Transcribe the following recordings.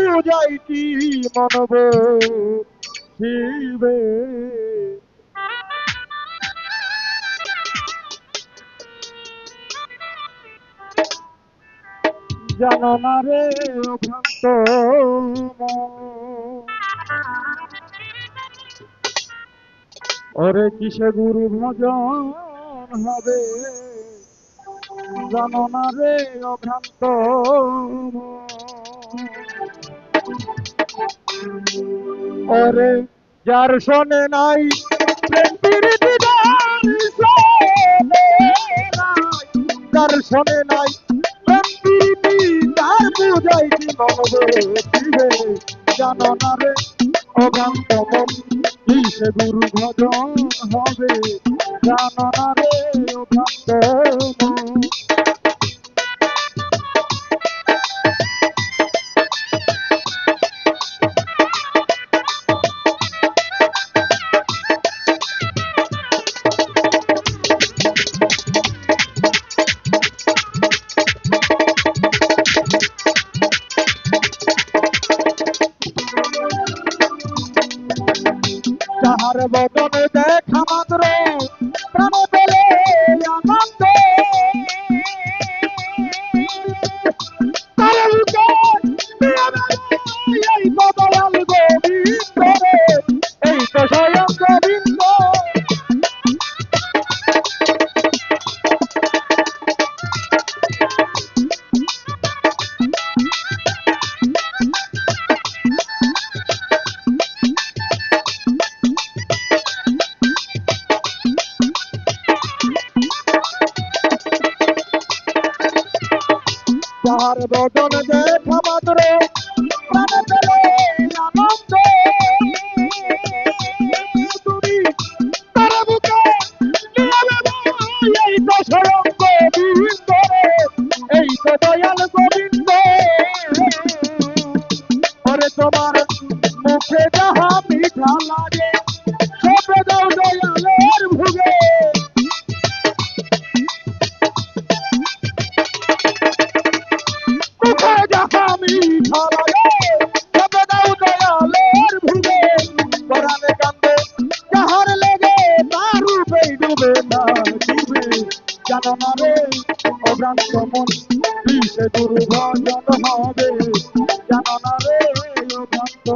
বুঝাইতি মনব শিবে জানো না রে ভ্রান্ত ওরে কিসে গুরু ভজন হবে জানো না রে অভ্রান্ত ওরে যার শোনে নাই প্রেম প্রীতি গান শোনে নাই, যার শোনে নাই প্রেম প্রীতি তার বুঝাইতি মনবে শিবে জানো না রে অভ্রান্ত মন কিসে গুরু ভজন হবে জানো না রে অভ্রান্ত মন যাহার বদনে দেখা মাত্র প্রাণ পেলে আনন্দ তার এই তো দয়াল গোবিন্দ রে এই তো স্বয়ং গোবিন্দ যাহার বদন দেখা মাত্র প্রাণ পেলে আনন্দ তুমি তার বুকে এই তো স্বয়ং গোবিন্দ রে এই তো দয়াল গোবিন্দ ওরে তোমার মুখে যাহা মিঠা লাগে সবে দাও দয়ালের ভুগে মুখে যাহা মিঠা লাগে সবে দাও দয়ালের ভুগে পরাণে কান্দে যাহার লেগে তার রূপেই ডুবে না ডুবে জানো না রে অভ্রান্ত মন কিসে গুরু ভজন হবে জানো না রে অভ্রান্ত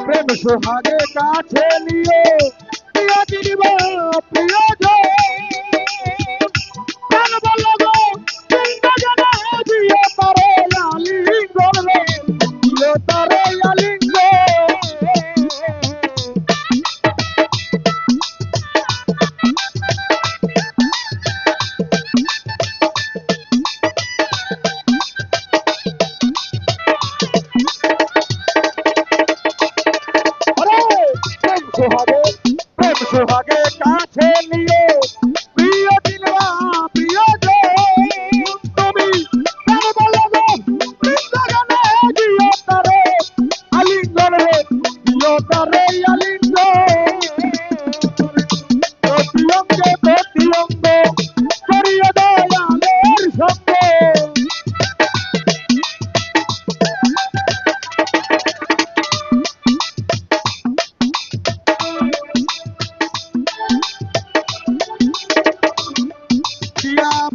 প্রেম সোহাগে কাছে নিয়ে প্রিয় দিবা প্রিয় প্রাণ বল গো চিন্তা জানা দিও তারে আলিঙ্গন রে দিও তারে আলিঙ্গন সোহাগে কাছে নিয়ে প্রিয় দিনবা প্রিয় তুমি প্রাণ বল গো বৃন্দাবনে দিও তারে আলিঙ্গন রে দিও তারে আলিঙ্গন প্রতি অঙ্গে প্রতি অঙ্গ করিয়ে দয়ালের সঙ্গে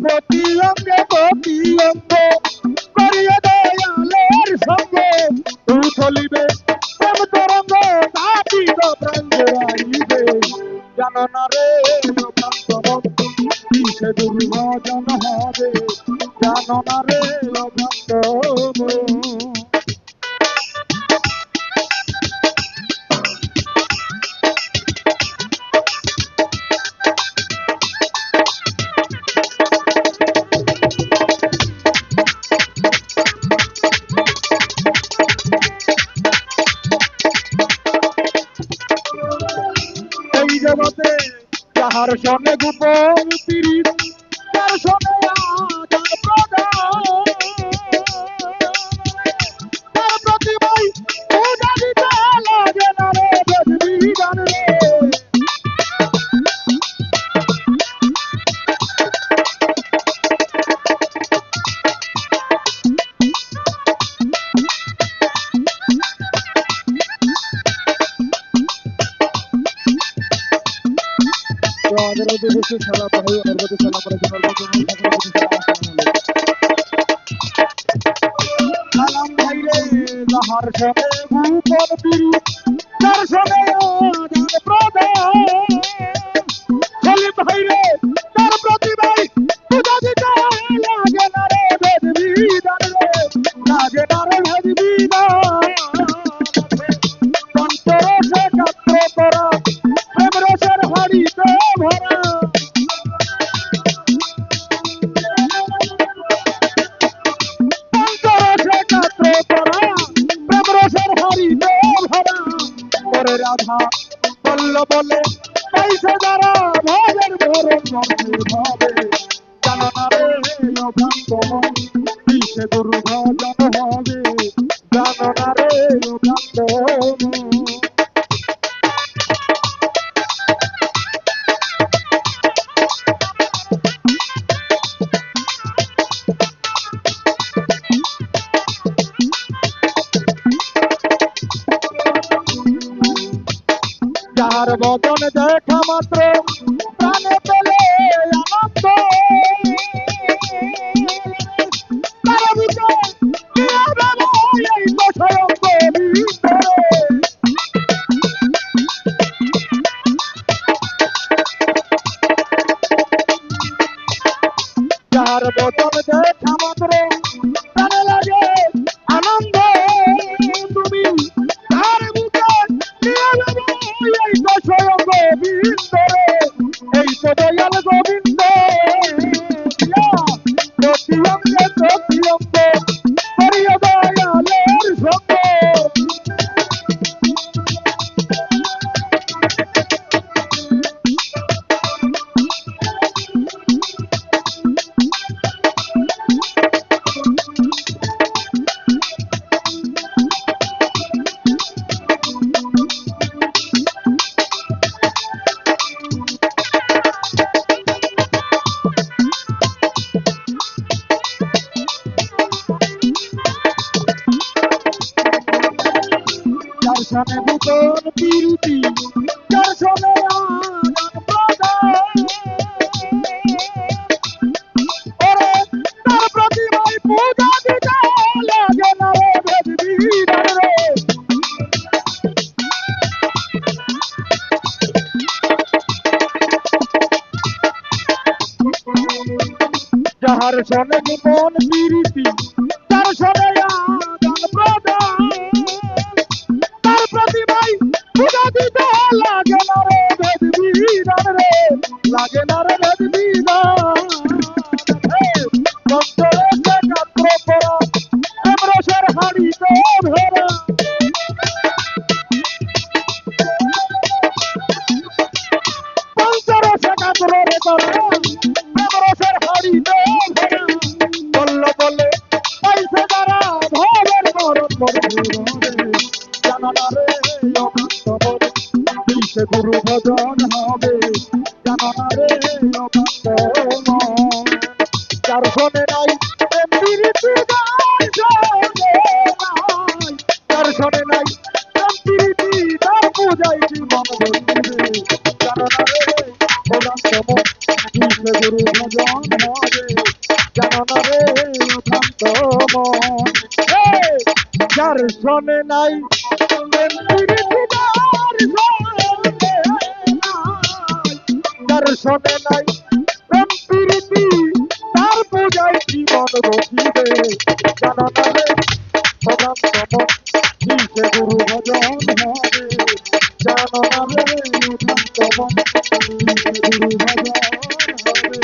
প্রতি অঙ্গে প্রতি অঙ্গ করিয়ে দয়ালের সঙ্গে তুই চলিবে প্রেম তরঙ্গ কাটিব প্রাণ জড়াইবে জানো না রে অভ্রান্ত মন কিসে গুরু ভজন হবে জানো না রে অভ্রান্ত মন যাহার সনে গোপন পীড়িত তার সনে আদান প্রদান তার প্রতিমাই পূজা দিতে লাগে না রে বেদ বিধান রে তো আমাদের মধ্যে বসে খেলা ভাই ওর মধ্যে খেলা করার জন্য সালাম ভাই রে যাহার সনে গোপন পীড়িত তার সনে আদান প্রদান সলিম ভাই রে তার প্রতিভাই পূজা দিতে লাগে না রে বেদ বিধান রে লাগে না রে বেদ বিধান অন্তরসে কাত্র করা প্রেম রসের হাড়িতে ভরা অন্তরসে কাত্র করা প্রেম রসের হাড়িতে ভরা করে রাধা বলল বলে পাইছে যারা ভাবের ভরণ বর্ষে ভাবে জানো না রে অভ্রান্ত মন দিশে গুরু ভজন হবে জানো না রে অভ্রান্ত মন যার বদন দেখা মাত্র প্রাণে পেলে আনন্দ তার ভিতরে এই তো স্বয়ং গোবিন্দ যার বদন দেখা মাত্র প্রাণে লাগে আনন্দ তুমি তার বুকে এই তো স্বয়ং গোবিন্দ এই তো দয়াল গোবিন্দ প্রতি অঙ্গে করিও দয়ালের সঙ্গ যার সনে গোপন পীড়িতি যার সনে আদান প্রদান ওরে তার প্রতিমায় পূজা দিতে লাগে না রে বেদ বিধান রে যাহার সনে গোপন পীড়িতি তার সনে আদান প্রদান তার প্রতিমাই পূজা দিতে লাগে না রে বেদ বিধান রে লাগে না রে বেদ বিধান অন্তরসে কাত্র করা প্রেম রসের হাড়িতে ভরা অন্তরসে কাত্র করা প্রেম রসের হাড়িতে ভরা বলল বলে পাইছে যারা ভাবের মরণ বর্ষে জানা না রে অভ্রান্ত মন দিশে গুরু ভজন হবে জানা না রে অভ্রান্ত মন যার শোনে নাই প্রেম প্রীতি তার শোনে নাই যার শোনে নাই প্রেম প্রীতি তার পূজায় জীবন বসিবে জানা না রে অভ্রান্ত মন দিশে গুরু ভজন হবে জানা না রে অভ্রান্ত মন যার শোনে নাই প্রেম প্রীতি তার শোনে নাই প্রেম প্রীতি তার পূজায় জীবন বসিবে জানা না রে অভ্রান্ত মন দিশে গুরু ভজন হবে জানা না রে অভ্রান্ত মন দিশে গুরু ভজন হবে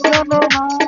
জানা না